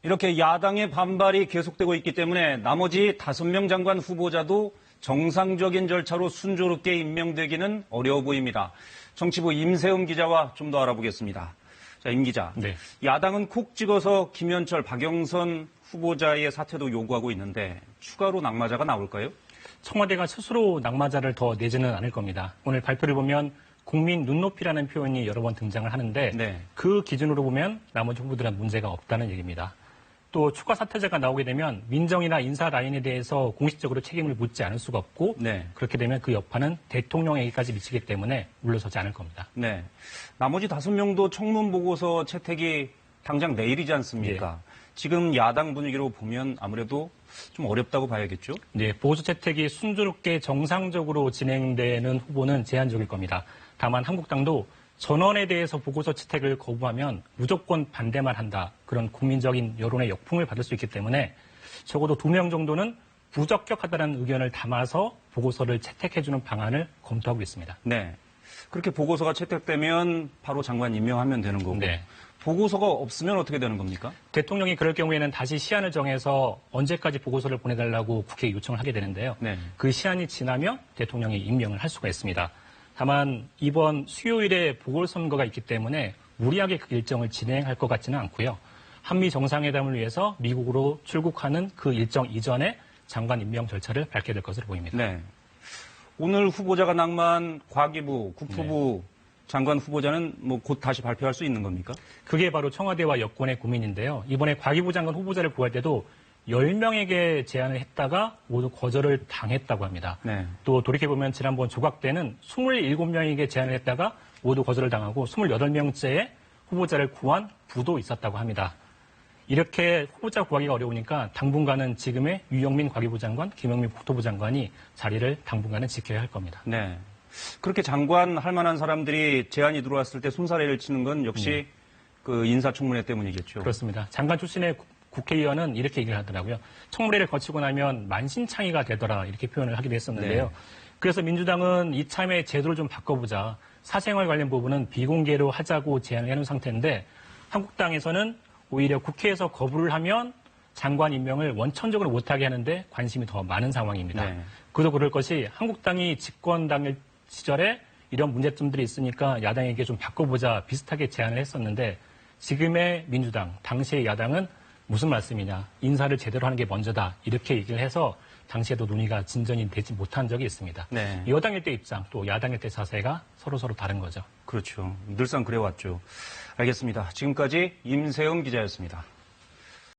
이렇게 야당의 반발이 계속되고 있기 때문에 나머지 5명 장관 후보자도 정상적인 절차로 순조롭게 임명되기는 어려워 보입니다. 정치부 임세um 기자와 좀 더 알아보겠습니다. 자, 임 기자. 네. 야당은 콕 찍어서 김현철, 박영선 후보자의 사퇴도 요구하고 있는데 추가로 낙마자가 나올까요? 청와대가 스스로 낙마자를 더 내지는 않을 겁니다. 오늘 발표를 보면 국민 눈높이라는 표현이 여러 번 등장을 하는데 네. 그 기준으로 보면 나머지 후보들은 문제가 없다는 얘기입니다. 또 추가 사퇴자가 나오게 되면 민정이나 인사 라인에 대해서 공식적으로 책임을 묻지 않을 수가 없고 네. 그렇게 되면 그 여파는 대통령에게까지 미치기 때문에 물러서지 않을 겁니다. 네. 나머지 5명도 청문 보고서 채택이 당장 내일이지 않습니까? 예. 지금 야당 분위기로 보면 아무래도 좀 어렵다고 봐야겠죠? 네, 보고서 채택이 순조롭게 정상적으로 진행되는 후보는 제한적일 겁니다. 다만 한국당도 전원에 대해서 보고서 채택을 거부하면 무조건 반대만 한다. 그런 국민적인 여론의 역풍을 받을 수 있기 때문에 적어도 2명 정도는 부적격하다는 의견을 담아서 보고서를 채택해주는 방안을 검토하고 있습니다. 네. 그렇게 보고서가 채택되면 바로 장관 임명하면 되는 거고. 네. 보고서가 없으면 어떻게 되는 겁니까? 대통령이 그럴 경우에는 다시 시한을 정해서 언제까지 보고서를 보내달라고 국회에 요청을 하게 되는데요. 네. 그 시한이 지나면 대통령이 임명을 할 수가 있습니다. 다만 이번 수요일에 보궐선거가 있기 때문에 무리하게 그 일정을 진행할 것 같지는 않고요. 한미 정상회담을 위해서 미국으로 출국하는 그 일정 이전에 장관 임명 절차를 밟게 될 것으로 보입니다. 네. 오늘 후보자가 낙마한 과기부, 국토부 장관 후보자는 뭐 곧 다시 발표할 수 있는 겁니까? 그게 바로 청와대와 여권의 고민인데요. 이번에 과기부 장관 후보자를 구할 때도 10명에게 제안을 했다가 모두 거절을 당했다고 합니다. 네. 또 돌이켜보면 지난번 조각 때는 27명에게 제안을 했다가 모두 거절을 당하고 28명째의 후보자를 구한 부도 있었다고 합니다. 이렇게 후보자 구하기가 어려우니까 당분간은 지금의 유영민 과기부 장관, 김영민 국토부 장관이 자리를 당분간은 지켜야 할 겁니다. 네. 그렇게 장관 할 만한 사람들이 제안이 들어왔을 때 손사래를 치는 건 역시 그 인사청문회 때문이겠죠. 그렇습니다. 장관 출신의 국회의원은 이렇게 얘기를 하더라고요. 청문회를 거치고 나면 만신창이가 되더라 이렇게 표현을 하기도 했었는데요. 네. 그래서 민주당은 이참에 제도를 좀 바꿔보자. 사생활 관련 부분은 비공개로 하자고 제안을 해놓은 상태인데 한국당에서는 오히려 국회에서 거부를 하면 장관 임명을 원천적으로 못하게 하는데 관심이 더 많은 상황입니다. 네. 그도 그럴 것이 한국당이 집권당일 시절에 이런 문제점들이 있으니까 야당에게 좀 바꿔보자 비슷하게 제안을 했었는데 지금의 민주당, 당시의 야당은 무슨 말씀이냐. 인사를 제대로 하는 게 먼저다. 이렇게 얘기를 해서 당시에도 논의가 진전이 되지 못한 적이 있습니다. 네. 여당일 때 입장, 또 야당일 때 자세가 서로 다른 거죠. 그렇죠. 늘상 그래왔죠. 알겠습니다. 지금까지 임세um 기자였습니다.